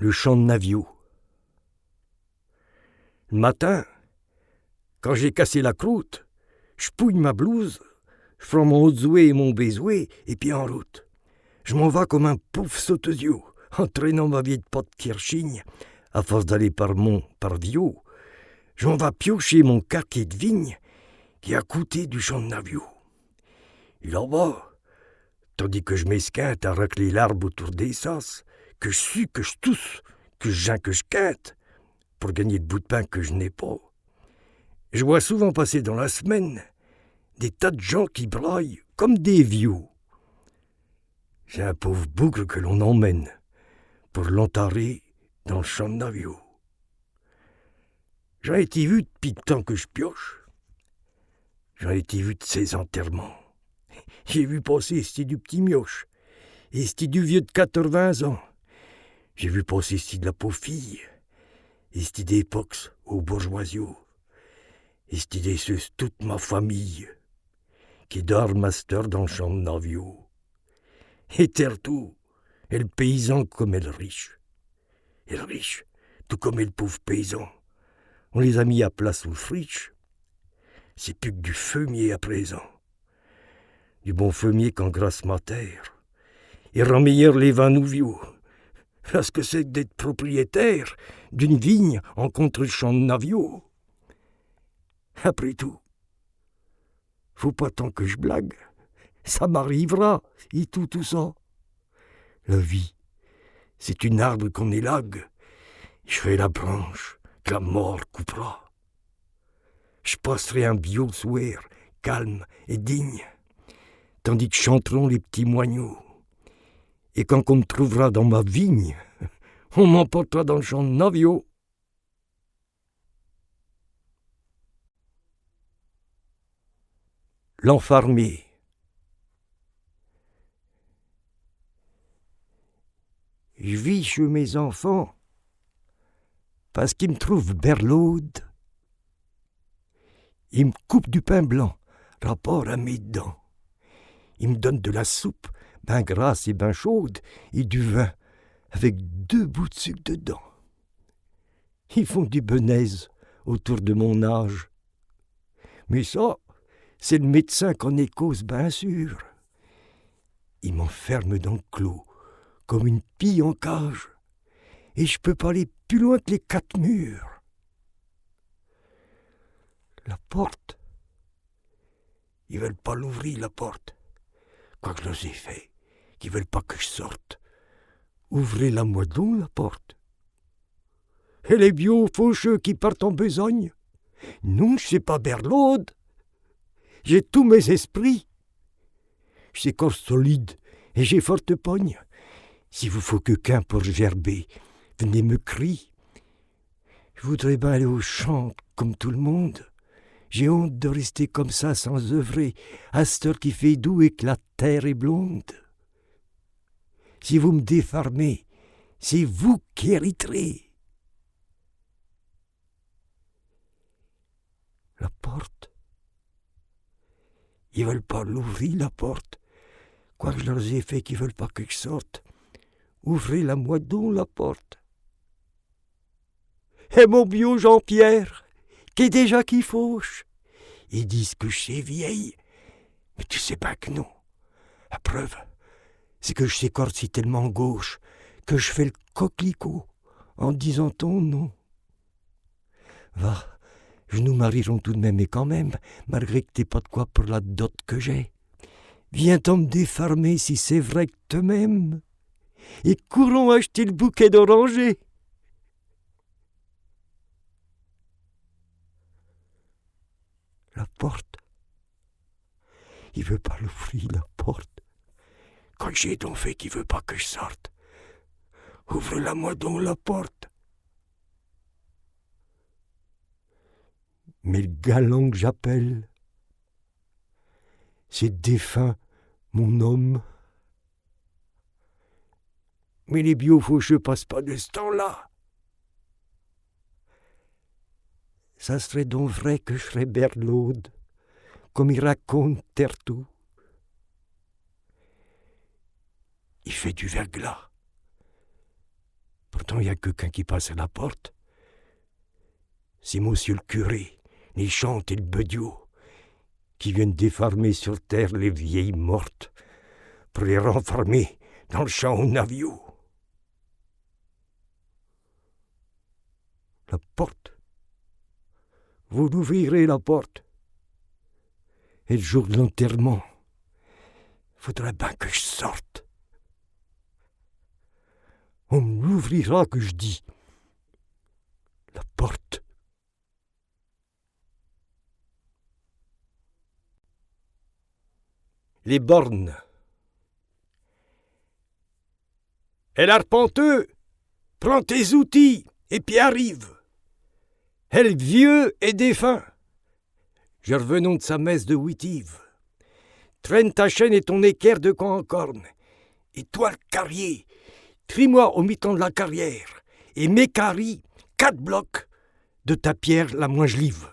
Le champ de Navio. Le matin, quand j'ai cassé la croûte, je pouille ma blouse, je prends mon haut-zoué et mon bézoué, et puis en route. Je m'en vais comme un pouf sautesio, en traînant ma vieille pote Kirchigne, à force d'aller par Mont, par Viau. J'en vais piocher mon carquet de vigne qui est à côté du champ de Navio. Et là-bas, tandis que je m'esquinte à racler l'arbre autour des sas, que je sue, que je tousse, que je geins, que je quinte, pour gagner le bout de pain que je n'ai pas. Je vois souvent passer dans la semaine des tas de gens qui braillent comme des vieux. J'ai un pauvre bougre que l'on emmène pour l'enterrer dans le champ de Navio. J'en ai été vu depuis le temps que je pioche. J'en ai été vu de ses enterrements. J'ai vu passer c'ti du petit mioche et c'ti du vieux de 80 ans. J'ai vu passer c'ti de la pauvre fille et c'ti des pox aux bourgeoisiaux. Et c'ti des sus toute ma famille qui dort master dans le champ de Navio. Et terre-tout, et le paysan comme est le riche. Et le riche, tout comme est le pauvre paysan. On les a mis à place sous le friche. C'est plus que du fumier à présent. Du bon fumier qu'engrasse ma terre. Et rend meilleur les vins nouveaux. Parce que c'est d'être propriétaire d'une vigne en contre le champ de Navio. Après tout, faut pas tant que je blague. Ça m'arrivera, et tout ça. La vie, c'est une arbre qu'on élague. Je ferai la branche que la mort coupera. Je passerai un bio soir, calme et digne, tandis que chanteront les petits moineaux. Et quand on me trouvera dans ma vigne, on m'emportera dans le champ de Navio. L'enfermé. Je vis chez mes enfants parce qu'ils me trouvent berlaude. Ils me coupent du pain blanc, rapport à mes dents. Ils me donnent de la soupe, ben grasse et ben chaude, et du vin, avec 2 bouts de sucre dedans. Ils font du benaise autour de mon âge. Mais ça, c'est le médecin qu'on est cause, bien sûr. Il m'enferme dans le clos, comme une pie en cage, et je peux pas aller plus loin que les 4 murs. La porte, ils veulent pas l'ouvrir, la porte. Quoi que je leur ai fait, qu'ils veulent pas que je sorte. Ouvrez-la moi donc, la porte. Et les bio faucheux qui partent en besogne. Non, je sais pas berlaude. J'ai tous mes esprits. Je sais corps solide et j'ai forte pogne. Si vous faut quelqu'un pour gerber, venez me crier. Je voudrais bien aller au champ comme tout le monde. J'ai honte de rester comme ça sans œuvrer à cette heure qui fait doux et que la terre est blonde. Si vous me défarmez, c'est vous qui hériterez. La porte. Ils veulent pas l'ouvrir, la porte. Quoi que je leur ai fait qu'ils veulent pas que je sorte. Ouvrez-la moi donc, la porte. Et mon bio Jean-Pierre, qui est déjà qui fauche. Ils disent que je suis vieille, mais tu sais pas que non. La preuve, c'est que je s'écorce tellement gauche que je fais le coquelicot en disant ton nom. Va, je nous marierons tout de même et quand même, malgré que t'aies pas de quoi pour la dot que j'ai. Viens-t'en me défarmer si c'est vrai que te m'aimes, et courons acheter le bouquet d'orangers. La porte. Il veut pas l'ouvrir, la porte. Quand j'ai donc fait qu'il veut pas que je sorte, ouvre-la moi donc, la porte. Mais le galant que j'appelle, c'est défunt, mon homme. Mais les biofaucheux passent pas de ce temps-là. Ça serait donc vrai que je serais berlaude, comme il raconte Tertou. Il fait du verglas. Pourtant, il y a quelqu'un qui passe à la porte. C'est monsieur le curé, les chantes et le bediot, qui viennent défarmer sur terre les vieilles mortes pour les renfermer dans le champ au navio. La porte. Vous l'ouvrirez, la porte. Et le jour de l'enterrement, faudrait bien que je sorte. On m'ouvrira que je dis. La porte. Les bornes. Et l'arpenteux, prends tes outils et puis arrive. Elle vieux et défunt. Je revenons de sa messe de Wittive. Traîne ta chaîne et ton équerre de camp en corne. Et toi le carrier, trie-moi au mi-temps de la carrière et m'écarie 4 blocs de ta pierre la moins jelive.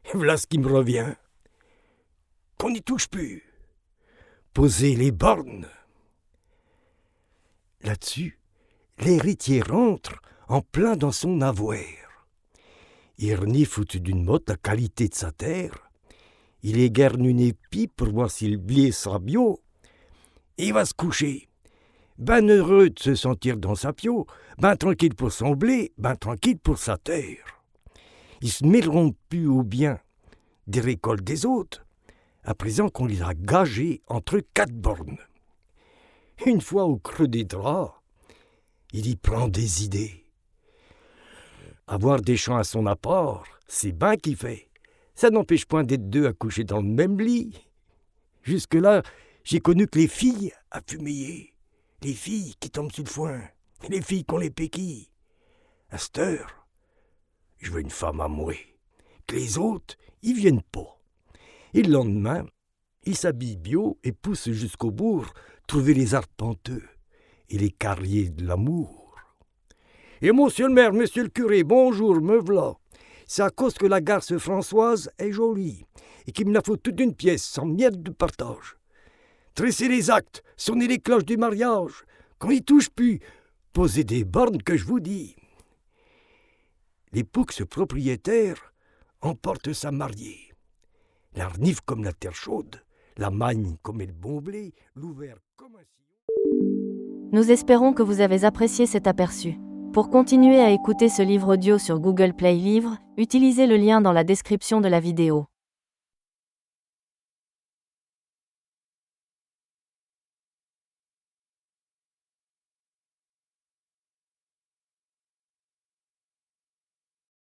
Et voilà ce qui me revient. Qu'on n'y touche plus. Poser les bornes. Là-dessus, l'héritier rentre en plein dans son avoir. Il renifle au-dessus d'une motte la qualité de sa terre. Il égerne une épi pour voir si le blé sera bio. Et il va se coucher. Ben heureux de se sentir dans sa pio, ben tranquille pour son blé, ben tranquille pour sa terre. Il se mêleront plus au bien des récoltes des autres, à présent qu'on les a gagés entre 4 bornes. Une fois au creux des draps, il y prend des idées. Avoir des champs à son apport, c'est ben qu'il fait. Ça n'empêche point d'être 2 à coucher dans le même lit. Jusque-là, j'ai connu que les filles à fumeiller. Les filles qui tombent sur le foin. Les filles qui ont les péquilles. À cette heure, je veux une femme à moi. Que les autres, ils viennent pas. Et le lendemain, ils s'habillent bio et poussent jusqu'au bourg trouver les arpenteux et les carriers de l'amour. Et monsieur le maire, monsieur le curé, bonjour, me v'là. C'est à cause que la garce Françoise est jolie et qu'il me la faut toute une pièce sans miette de partage. Tresser les actes, sonner les cloches du mariage, qu'on y touche plus, poser des bornes que je vous dis. L'époux ce propriétaire emporte sa mariée. La renifle comme la terre chaude, la magne comme est le bon blé, l'ouvert comme un sillon. Nous espérons que vous avez apprécié cet aperçu. Pour continuer à écouter ce livre audio sur Google Play Livres, utilisez le lien dans la description de la vidéo.